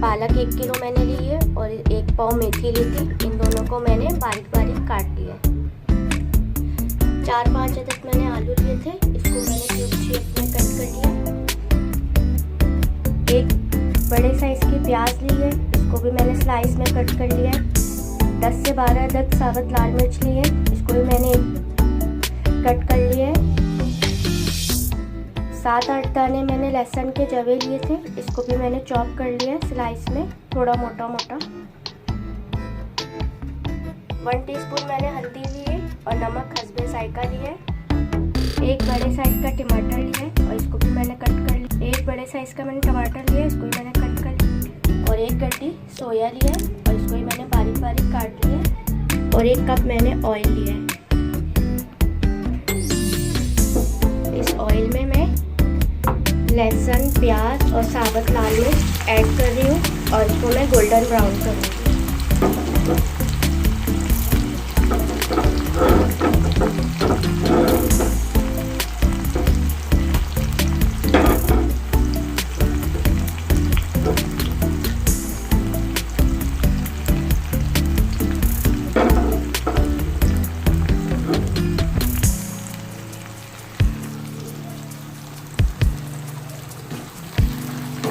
पालक 1 किलो मैंने ली है और 1 पाव मेथी ली थी। इन दोनों को मैंने बारीक बारीक काट लिया। 4-5 अदद मैंने आलू लिए थे, इसको मैंने क्यूब शेप में कट कर लिया। एक बड़े साइज की प्याज ली है, इसको भी मैंने स्लाइस में कट कर लिया है। 10 से 12 अदद साबुत लाल मिर्च ली है, इसको भी मैंने कट कर लिया है। 7-8 दाने मैंने लहसुन के जवे लिए थे, इसको भी मैंने चॉप कर लिया है स्लाइस में, थोड़ा मोटा मोटा। 1 टीस्पून मैंने हल्दी ली है और नमक हस्बे जायका लिया है। एक बड़े साइज का टमाटर लिया है और इसको भी मैंने कट कर लिया। एक बड़े साइज का मैंने टमाटर लिया है, इसको भी मैंने कट कर लिया। और 1 गड्डी सोया लिया है और इसको भी मैंने बारीक बारीक काट लिया है। और 1 कप मैंने ऑयल लिया है। इस ऑयल में मैं लहसुन, प्याज और साबुत लाल मिर्च ऐड कर रही हूँ और इसको मैं गोल्डन ब्राउन करूँगी।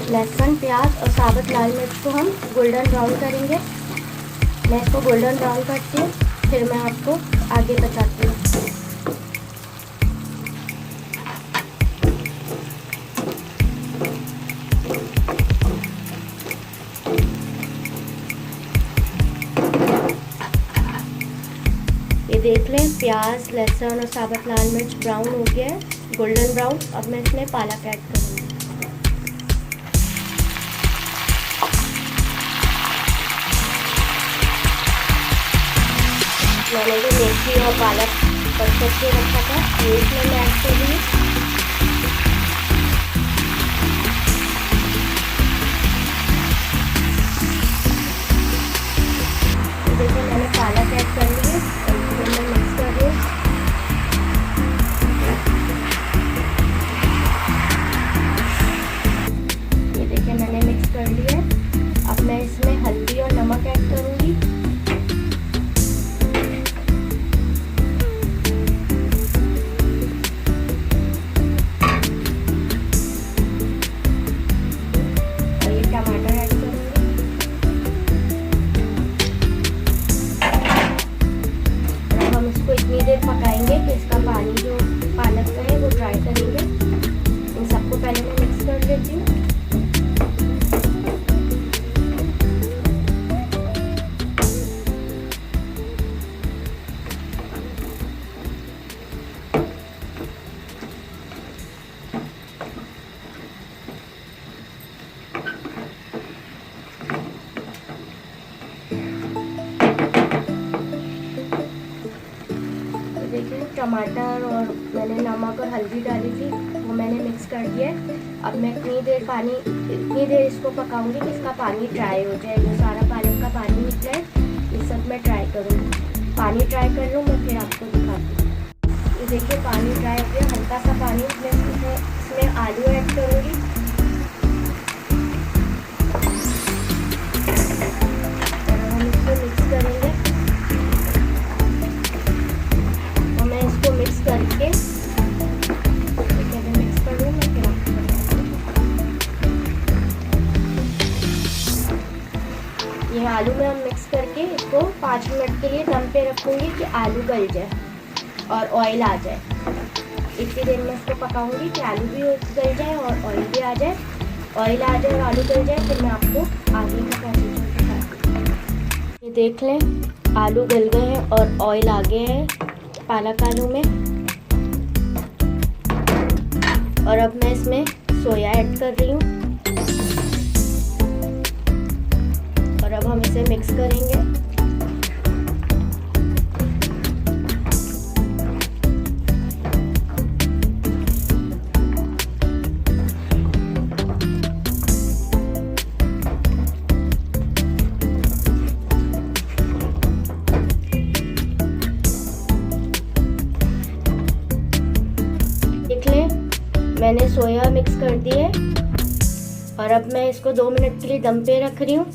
लहसुन, प्याज और साबुत लाल मिर्च को हम गोल्डन ब्राउन करेंगे। मैं इसको गोल्डन ब्राउन करती हूँ, फिर मैं आपको आगे बताती हूँ। ये देख लें, प्याज, लहसुन और साबुत लाल मिर्च ब्राउन हो गया है, गोल्डन ब्राउन। अब मैं इसमें पालक ऐड करूँगी। मैंने जो मेथी और पालक कट करके रखा था ये इसमें मैं ऐड कर रही हूँ। देखिए मैंने पालक ऐड कर ली है और इसको मैं मिक्स कर रही हूँ। ये देखिए मैंने मिक्स कर लिया है। अब मैं इसमें हल्दी और नमक ऐड करूँगी। इतनी देर पकाएंगे कि इसका पानी जो पालक का है वो ड्राई करेंगे। इन सबको पहले मैं मिक्स कर लेती हूँ। देखिए टमाटर और मैंने नमक और हल्दी डाली थी वो मैंने मिक्स कर दिया है। अब मैं इतनी देर इसको पकाऊंगी कि इसका पानी ड्राई हो जाए। जो सारा पालक का पानी निकला है ये सब मैं ट्राई करूँगी। पानी ट्राई कर लूँ मैं फिर आपको दिखाती हूँ। ये देखिए पानी ड्राई हो गया, हल्का सा पानी। मैं इसमें आलू ऐड करूँगी। और हम इसको मिक्स करेंगे। मिक्स करके मिक्स कर लूँ मैं फिर आपको बताती हूँ। ये आलू में हम मिक्स करके इसको 5 मिनट के लिए दम पे रखूँगी कि आलू गल जाए और ऑयल आ जाए। इतनी देर में इसको पकाऊंगी कि आलू भी गल जाए और ऑयल भी आ जाए। ऑयल आ जाए और आलू गल जाए फिर मैं आपको आगे का प्रोसीजर बताती हूँ। ये देख लें आलू गल गए हैं और ऑयल आ गया है पालक आलू में। और अब मैं इसमें सोया ऐड कर रही हूँ और अब हम इसे मिक्स करेंगे। मैंने सोया मिक्स कर दिए और अब मैं इसको 2 मिनट के लिए दम पे रख रही हूँ,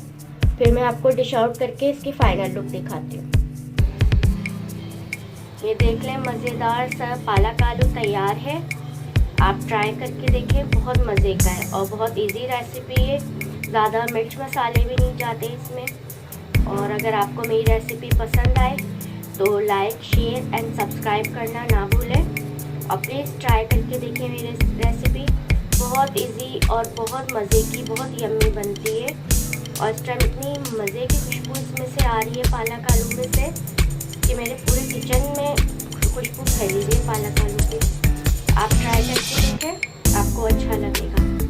फिर मैं आपको डिश आउट करके इसकी फाइनल लुक दिखाती हूँ। ये देख लें, मज़ेदार सा पालक आलू तैयार है। आप ट्राई करके देखें, बहुत मज़े का है और बहुत इजी रेसिपी है। ज़्यादा मिर्च मसाले भी नहीं जाते इसमें। और अगर आपको मेरी रेसिपी पसंद आए तो लाइक, शेयर एंड सब्सक्राइब करना ना भूलें और प्लीज़ ट्राई करके देखें मेरी रेसिपी। बहुत इजी और बहुत मज़े की, बहुत यम्मी बनती है। और इस टाइम इतनी मज़े की खुशबू इसमें से आ रही है पालक आलू में से कि मेरे पूरे किचन में खुशबू फैली हुई है पालक आलू की। आप ट्राई करके देखें, आपको अच्छा लगेगा।